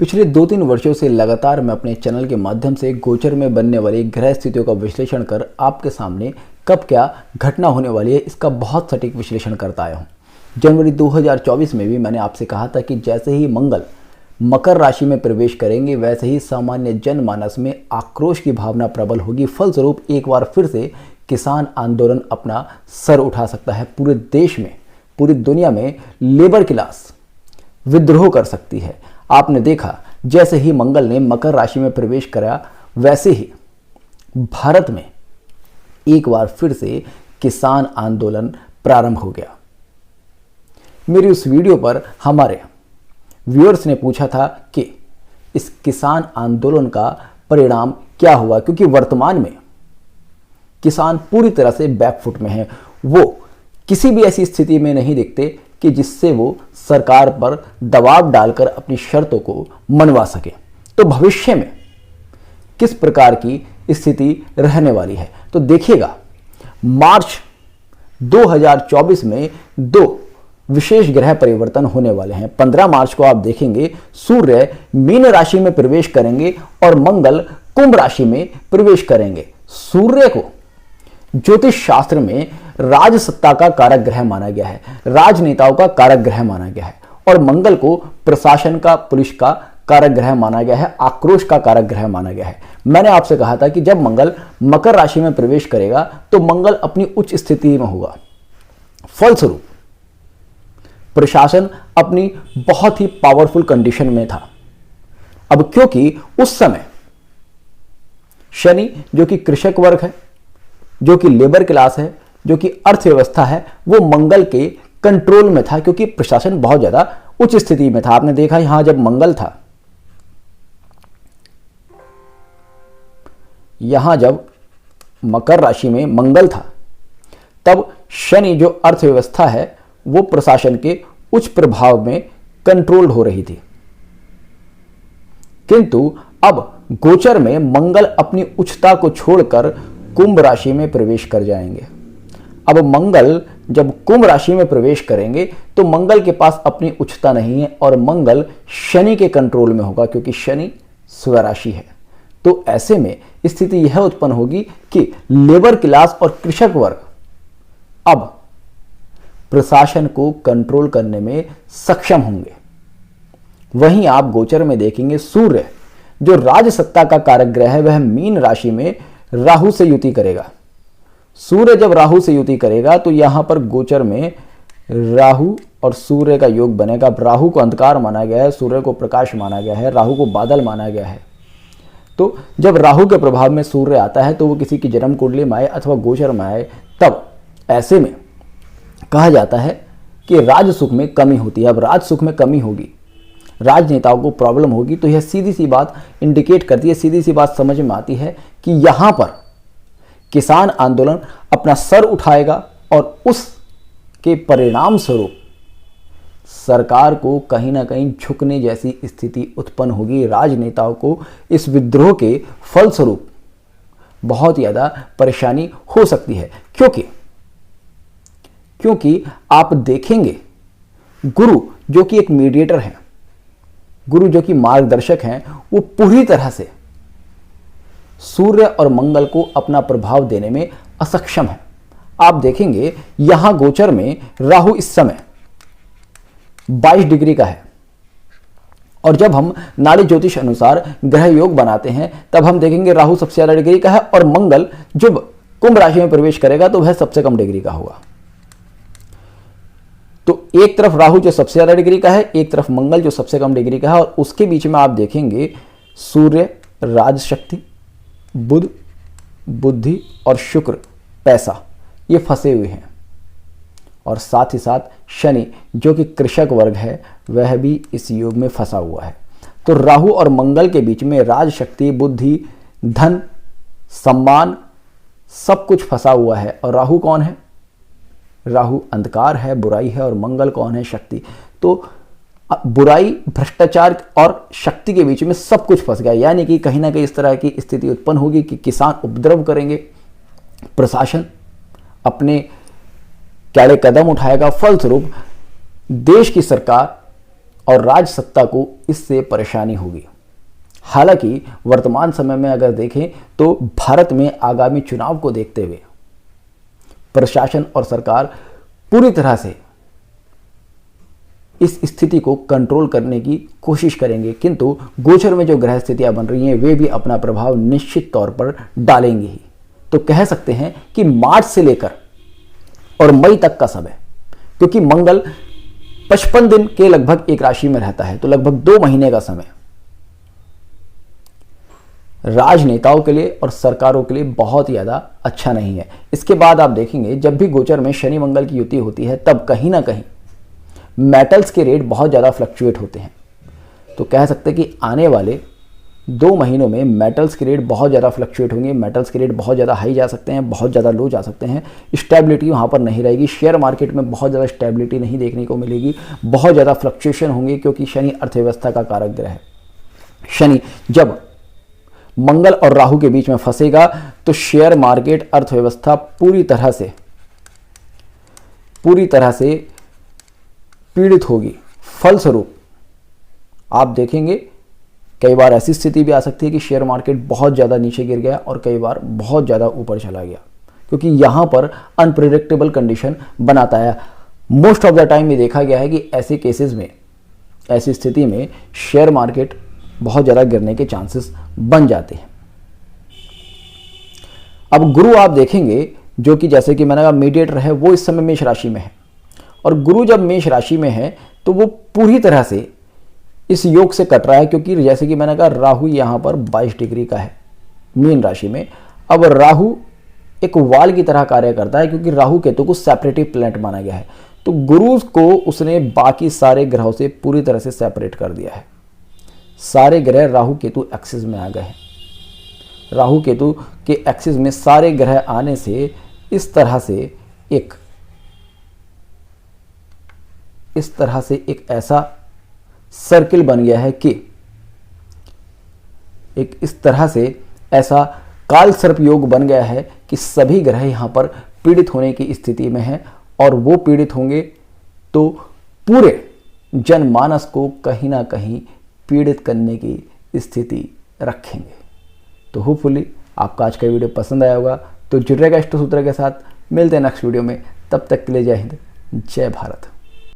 पिछले 2-3 वर्षों से लगातार मैं अपने चैनल के माध्यम से गोचर में बनने वाली ग्रह स्थितियों का विश्लेषण कर आपके सामने कब क्या घटना होने वाली है इसका बहुत सटीक विश्लेषण करता आया हूँ। जनवरी 2024 में भी मैंने आपसे कहा था कि जैसे ही मंगल मकर राशि में प्रवेश करेंगे वैसे ही सामान्य जनमानस में आक्रोश की भावना प्रबल होगी। फलस्वरूप एक बार फिर से किसान आंदोलन अपना सर उठा सकता है। पूरे देश में, पूरी दुनिया में लेबर क्लास विद्रोह कर सकती है। आपने देखा जैसे ही मंगल ने मकर राशि में प्रवेश करा वैसे ही भारत में एक बार फिर से किसान आंदोलन प्रारंभ हो गया। मेरी उस वीडियो पर हमारे व्यूअर्स ने पूछा था कि इस किसान आंदोलन का परिणाम क्या हुआ, क्योंकि वर्तमान में किसान पूरी तरह से बैकफुट में है। वो किसी भी ऐसी स्थिति में नहीं दिखते कि जिससे वो सरकार पर दबाव डालकर अपनी शर्तों को मनवा सके। तो भविष्य में किस प्रकार की स्थिति रहने वाली है तो देखिएगा। मार्च 2024 में 2 विशेष ग्रह परिवर्तन होने वाले हैं। 15 मार्च को आप देखेंगे सूर्य मीन राशि में प्रवेश करेंगे और मंगल कुंभ राशि में प्रवेश करेंगे। सूर्य को ज्योतिष शास्त्र में राज सत्ता का कारक ग्रह माना गया है, राजनेताओं का कारक ग्रह माना गया है, और मंगल को प्रशासन का, पुलिस का कारक ग्रह माना गया है, आक्रोश का कारक ग्रह माना गया है। मैंने आपसे कहा था कि जब मंगल मकर राशि में प्रवेश करेगा तो मंगल अपनी उच्च स्थिति में होगा। फलस्वरूप प्रशासन अपनी बहुत ही पावरफुल कंडीशन में था। अब क्योंकि उस समय शनि जो कि कृषक वर्ग है, जो कि लेबर क्लास है, जो कि अर्थव्यवस्था है, वो मंगल के कंट्रोल में था, क्योंकि प्रशासन बहुत ज्यादा उच्च स्थिति में था। आपने देखा यहां जब मंगल था, यहां जब मकर राशि में मंगल था, तब शनि जो अर्थव्यवस्था है वो प्रशासन के उच्च प्रभाव में कंट्रोल हो रही थी। किंतु अब गोचर में मंगल अपनी उच्चता को छोड़कर कुंभ राशि में प्रवेश कर जाएंगे। अब मंगल जब कुंभ राशि में प्रवेश करेंगे तो मंगल के पास अपनी उच्चता नहीं है और मंगल शनि के कंट्रोल में होगा, क्योंकि शनि स्वराशि है। तो ऐसे में स्थिति यह उत्पन्न होगी कि लेबर क्लास और कृषक वर्ग अब प्रशासन को कंट्रोल करने में सक्षम होंगे। वहीं आप गोचर में देखेंगे सूर्य जो राज सत्ता का कारक ग्रह है वह मीन राशि में राहु से युति करेगा। सूर्य जब राहु से युति करेगा तो यहां पर गोचर में राहु और सूर्य का योग बनेगा। राहु को अंधकार माना गया है, सूर्य को प्रकाश माना गया है, राहु को बादल माना गया है। तो जब राहु के प्रभाव में सूर्य आता है तो वो किसी की जन्म कुंडली में आए अथवा गोचर में आए, तब ऐसे में कहा जाता है कि राज सुख में कमी होती है। अब राज सुख में कमी होगी, राजनेताओं को प्रॉब्लम होगी, तो यह सीधी सी बात इंडिकेट करती है, सीधी सी बात समझ में आती है कि यहां पर किसान आंदोलन अपना सर उठाएगा और उसके परिणाम स्वरूप सरकार को कहीं ना कहीं झुकने जैसी स्थिति उत्पन्न होगी। राजनेताओं को इस विद्रोह के फलस्वरूप बहुत ज्यादा परेशानी हो सकती है, क्योंकि आप देखेंगे गुरु जो कि एक मीडिएटर है, गुरु जो कि मार्गदर्शक हैं, वो पूरी तरह से सूर्य और मंगल को अपना प्रभाव देने में असक्षम है। आप देखेंगे यहां गोचर में राहु इस समय 22 डिग्री का है, और जब हम नाड़ी ज्योतिष अनुसार ग्रह योग बनाते हैं तब हम देखेंगे राहु सबसे ज्यादा डिग्री का है और मंगल जब कुंभ राशि में प्रवेश करेगा तो वह सबसे कम डिग्री का होगा। तो एक तरफ राहु जो सबसे ज्यादा डिग्री का है, एक तरफ मंगल जो सबसे कम डिग्री का है, और उसके बीच में आप देखेंगे सूर्य राज शक्ति, बुध बुद्धि और शुक्र पैसा, ये फंसे हुए हैं, और साथ ही साथ शनि जो कि कृषक वर्ग है वह भी इस योग में फंसा हुआ है। तो राहु और मंगल के बीच में राज शक्ति, बुद्धि, धन, सम्मान सब कुछ फंसा हुआ है। और राहु कौन है? राहु अंधकार है, बुराई है, और मंगल कौन है? शक्ति। तो बुराई, भ्रष्टाचार और शक्ति के बीच में सब कुछ फंस गया, यानी कि कहीं ना कहीं इस तरह की स्थिति उत्पन्न होगी कि किसान उपद्रव करेंगे, प्रशासन अपने कड़े कदम उठाएगा। फलस्वरूप देश की सरकार और राज सत्ता को इससे परेशानी होगी। हालांकि वर्तमान समय में अगर देखें तो भारत में आगामी चुनाव को देखते हुए प्रशासन और सरकार पूरी तरह से इस स्थिति को कंट्रोल करने की कोशिश करेंगे, किंतु गोचर में जो ग्रह स्थितियां बन रही हैं वे भी अपना प्रभाव निश्चित तौर पर डालेंगी ही। तो कह सकते हैं कि मार्च से लेकर और मई तक का समय, क्योंकि मंगल 55 दिन के लगभग एक राशि में रहता है, तो लगभग 2 महीने का समय राजनेताओं के लिए और सरकारों के लिए बहुत ज़्यादा अच्छा नहीं है। इसके बाद आप देखेंगे जब भी गोचर में शनि मंगल की युति होती है तब कहीं ना कहीं मेटल्स के रेट बहुत ज़्यादा फ्लक्चुएट होते हैं। तो कह सकते हैं कि आने वाले 2 महीनों में मेटल्स के रेट बहुत ज़्यादा फ्लक्चुएट होंगे। मेटल्स के रेट बहुत ज़्यादा हाई जा सकते हैं, बहुत ज़्यादा लो जा सकते हैं। स्टेबिलिटी वहाँ पर नहीं रहेगी। शेयर मार्केट में बहुत ज़्यादा स्टेबिलिटी नहीं देखने को मिलेगी, बहुत ज़्यादा फ्लक्चुएशन होंगे, क्योंकि शनि अर्थव्यवस्था का कारक ग्रह है। शनि जब मंगल और राहु के बीच में फंसेगा तो शेयर मार्केट अर्थव्यवस्था पूरी तरह से पीड़ित होगी। फलस्वरूप आप देखेंगे कई बार ऐसी स्थिति भी आ सकती है कि शेयर मार्केट बहुत ज़्यादा नीचे गिर गया और कई बार बहुत ज़्यादा ऊपर चला गया, क्योंकि यहाँ पर अनप्रिडिक्टेबल कंडीशन बनाता है। मोस्ट ऑफ द टाइम ये देखा गया है कि ऐसे केसेस में, ऐसी स्थिति में शेयर मार्केट बहुत ज़्यादा गिरने के चांसेस बन जाते हैं। अब गुरु आप देखेंगे जो कि जैसे कि मैंने कहा मीडिएटर है, वो इस समय मेष राशि में है, और गुरु जब मेष राशि में है तो वो पूरी तरह से इस योग से कट रहा है, क्योंकि जैसे कि मैंने कहा राहु यहाँ पर 22 डिग्री का है मीन राशि में। अब राहु एक वाल की तरह कार्य करता है, क्योंकि राहु केतु को सेपरेटिव प्लैनेट माना गया है। तो गुरु को उसने बाकी सारे ग्रहों से पूरी तरह से सेपरेट कर दिया है। सारे ग्रह राहु केतु एक्सिस में आ गए हैं। राहु केतु के एक्सिस में सारे ग्रह आने से इस तरह से एक ऐसा सर्किल बन गया है कि एक इस तरह से ऐसा काल सर्प योग बन गया है कि सभी ग्रह यहां पर पीड़ित होने की स्थिति में हैं, और वो पीड़ित होंगे तो पूरे जनमानस को कहीं ना कहीं पीड़ित करने की स्थिति रखेंगे। तो होपफुली आपका आज का वीडियो पसंद आया होगा। तो जुड़ रहेगा इष्ट सूत्र के साथ। मिलते हैं नेक्स्ट वीडियो में, तब तक के लिए जय हिंद, जय भारत।